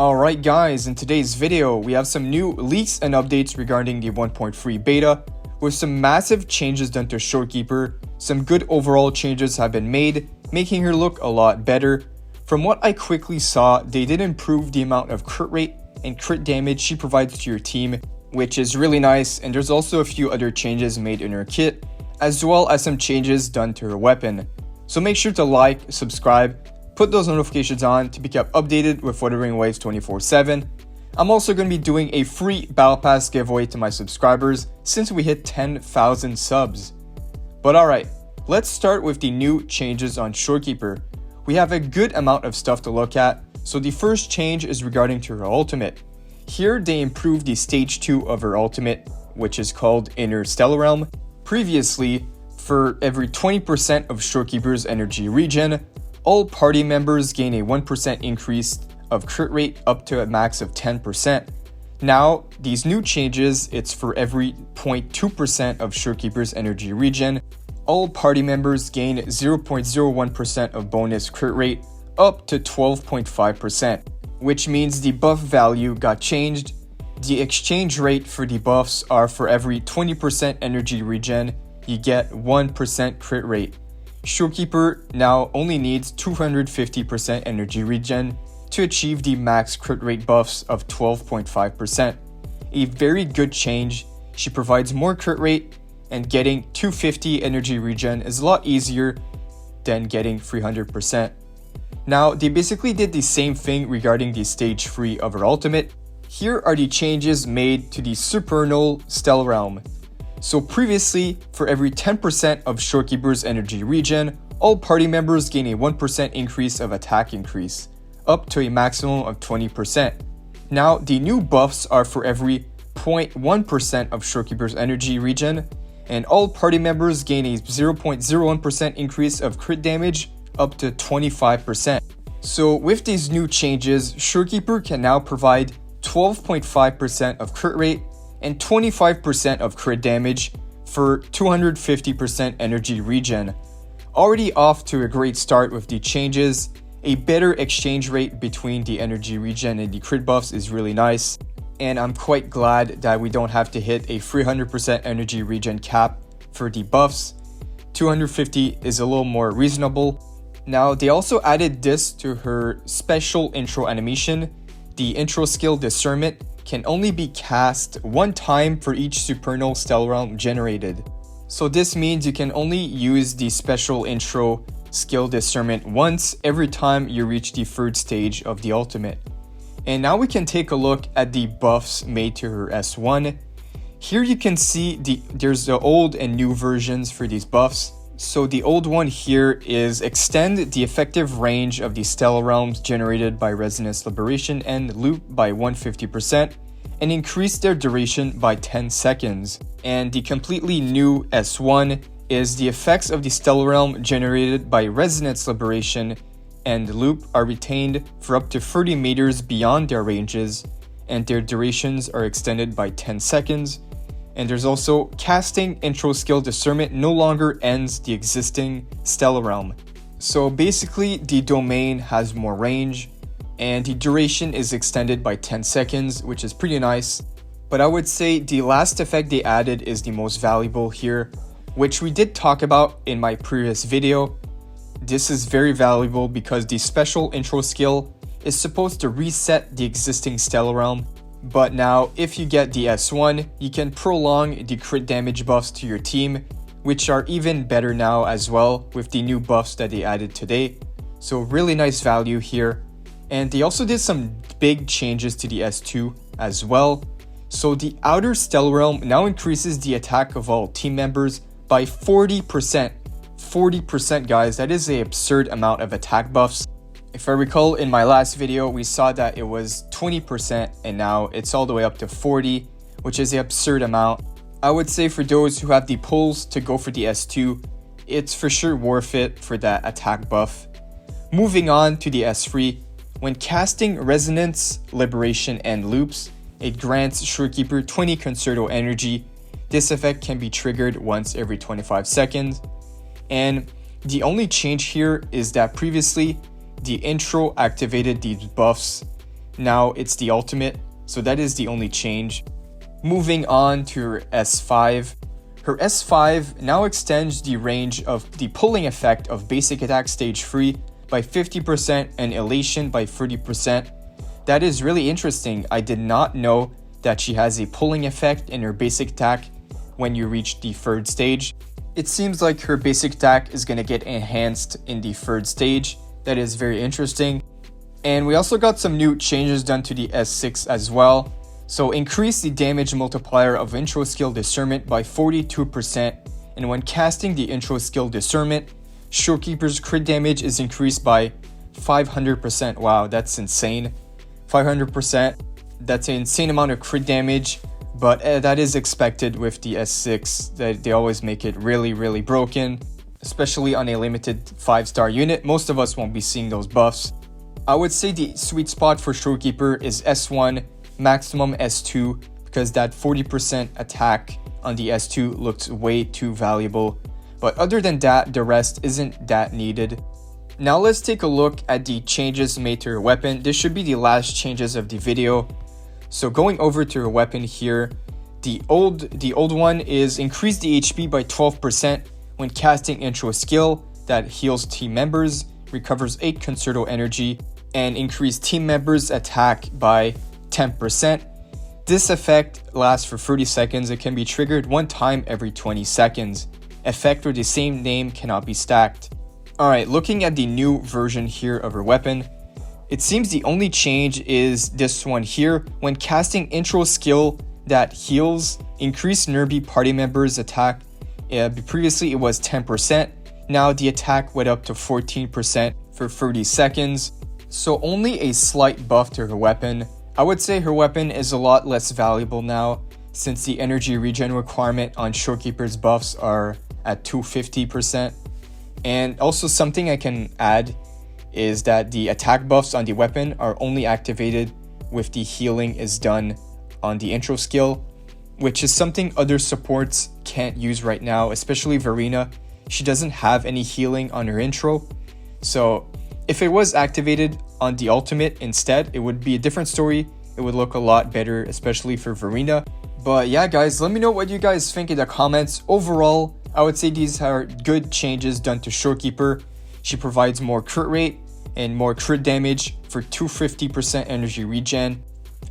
Alright guys, in today's video, we have some new leaks and updates regarding the 1.3 beta, with some massive changes done to Shorekeeper. Some good overall changes have been made, making her look a lot better. From what I quickly saw, they did improve the amount of crit rate and crit damage she provides to your team, which is really nice, and there's also a few other changes made in her kit, as well as some changes done to her weapon. So make sure to like, subscribe, put those notifications on to be kept updated with Wuthering Waves 24/7. I'm also going to be doing a free Battle Pass giveaway to my subscribers since we hit 10,000 subs. But alright, let's start with the new changes on Shorekeeper. We have a good amount of stuff to look at, so the first change is regarding to her ultimate. Here they improved the stage 2 of her ultimate, which is called Inner Stellar Realm. Previously, for every 20% of Shorekeeper's energy regen, all party members gain a 1% increase of crit rate up to a max of 10%. Now, these new changes, it's for every 0.2% of Shorekeeper's energy regen, all party members gain 0.01% of bonus crit rate up to 12.5%, which means the buff value got changed. The exchange rate for the buffs are for every 20% energy regen, you get 1% crit rate. Shorekeeper now only needs 250% energy regen to achieve the max crit rate buffs of 12.5%. A very good change. She provides more crit rate, and getting 250 energy regen is a lot easier than getting 300%. Now, they basically did the same thing regarding the stage 3 of her ultimate. Here are the changes made to the Supernal Stellar Realm. So previously, for every 10% of Shorekeeper's energy regen, all party members gain a 1% increase of attack increase, up to a maximum of 20%. Now, the new buffs are for every 0.1% of Shorekeeper's energy regen, and all party members gain a 0.01% increase of crit damage up to 25%. So with these new changes, Shorekeeper can now provide 12.5% of crit rate and 25% of crit damage for 250% energy regen. Already off to a great start with the changes. A better exchange rate between the energy regen and the crit buffs is really nice, and I'm quite glad that we don't have to hit a 300% energy regen cap for the buffs. 250 is a little more reasonable. Now, they also added this to her special intro animation. The intro skill Discernment can only be cast one time for each Supernal Stellar Realm generated. So this means you can only use the special intro skill Discernment once every time you reach the third stage of the ultimate. And now we can take a look at the buffs made to her S1. Here you can see there's the old and new versions for these buffs. So the old one here is extend the effective range of the Stellar Realms generated by Resonance Liberation and Loop by 150% and increase their duration by 10 seconds. And the completely new S1 is the effects of the Stellar Realm generated by Resonance Liberation and Loop are retained for up to 30 meters beyond their ranges, and their durations are extended by 10 seconds. And there's also casting intro skill Discernment no longer ends the existing Stellar Realm. So basically the domain has more range and the duration is extended by 10 seconds, which is pretty nice. But I would say the last effect they added is the most valuable here, which we did talk about in my previous video. This is very valuable because the special intro skill is supposed to reset the existing Stellar Realm. But now, if you get the S1, you can prolong the crit damage buffs to your team, which are even better now as well with the new buffs that they added today. So really nice value here. And they also did some big changes to the S2 as well. So the Outer Stellar Realm now increases the attack of all team members by 40%. 40% guys, that is an absurd amount of attack buffs. If I recall, in my last video, we saw that it was 20% and now it's all the way up to 40, which is an absurd amount. I would say for those who have the pulls to go for the S2, it's for sure worth it for that attack buff. Moving on to the S3, when casting Resonance, Liberation, and Loops, it grants Shorekeeper 20 Concerto energy. This effect can be triggered once every 25 seconds. And the only change here is that previously, the intro activated these buffs Now it's the ultimate, so that is the only change. Moving on to her S5. Her S5 now extends the range of the pulling effect of basic attack stage 3 by 50% and elation by 30%. That is really interesting. I did not know that she has a pulling effect in her basic attack when you reach the 3rd stage. It seems like her basic attack is going to get enhanced in the 3rd stage. That is very interesting. And we also got some new changes done to the S6 as well. So increase the damage multiplier of intro skill discernment by 42%. And when casting the intro skill discernment, Shorekeeper's crit damage is increased by 500%. Wow, that's insane. 500%. That's an insane amount of crit damage. But that is expected with the S6. That they always make it really broken. Especially on a limited 5-star unit. Most of us won't be seeing those buffs. I would say the sweet spot for Shorekeeper is S1, maximum S2, because that 40% attack on the S2 looks way too valuable. But other than that, the rest isn't that needed. Now let's take a look at the changes made to her weapon. This should be the last changes of the video. So going over to her weapon here, the old one is increase the HP by 12% when casting intro skill that heals team members, recovers 8 concerto energy, and increase team members' attack by 10%. This effect lasts for 30 seconds. It can be triggered one time every 20 seconds. Effect with the same name cannot be stacked. Alright, looking at the new version here of her weapon, it seems the only change is this one here. When casting intro skill that heals, increase Nerby party members' attack. Previously it was 10%. Now the attack went up to 14% for 30 seconds. So only a slight buff to her weapon. I would say her weapon is a lot less valuable now since the energy regen requirement on Shorekeeper's buffs are at 250%. And also something I can add is that the attack buffs on the weapon are only activated with the healing is done on the intro skill, which is something other supports can't use right now, especially Verena. She doesn't have any healing on her intro. So if it was activated on the ultimate instead, it would be a different story. It would look a lot better, especially for Verena. But yeah, guys, let me know what you guys think in the comments. Overall, I would say these are good changes done to Shorekeeper. She provides more crit rate and more crit damage for 250% energy regen.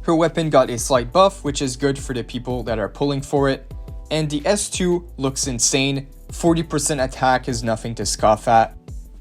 Her weapon got a slight buff, which is good for the people that are pulling for it. And the S2 looks insane. 40% attack is nothing to scoff at.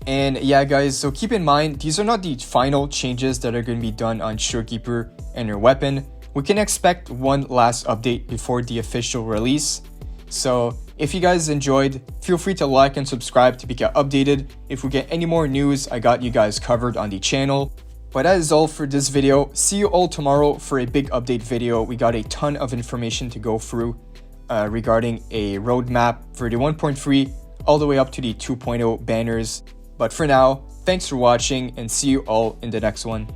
And yeah, guys, so keep in mind, these are not the final changes that are going to be done on Shorekeeper and her weapon. We can expect one last update before the official release. So if you guys enjoyed, feel free to like and subscribe to be kept updated. If we get any more news, I got you guys covered on the channel. But that is all for this video. See you all tomorrow for a big update video. We got a ton of information to go through regarding a roadmap for the 1.3 all the way up to the 2.0 banners. But for now, thanks for watching and see you all in the next one.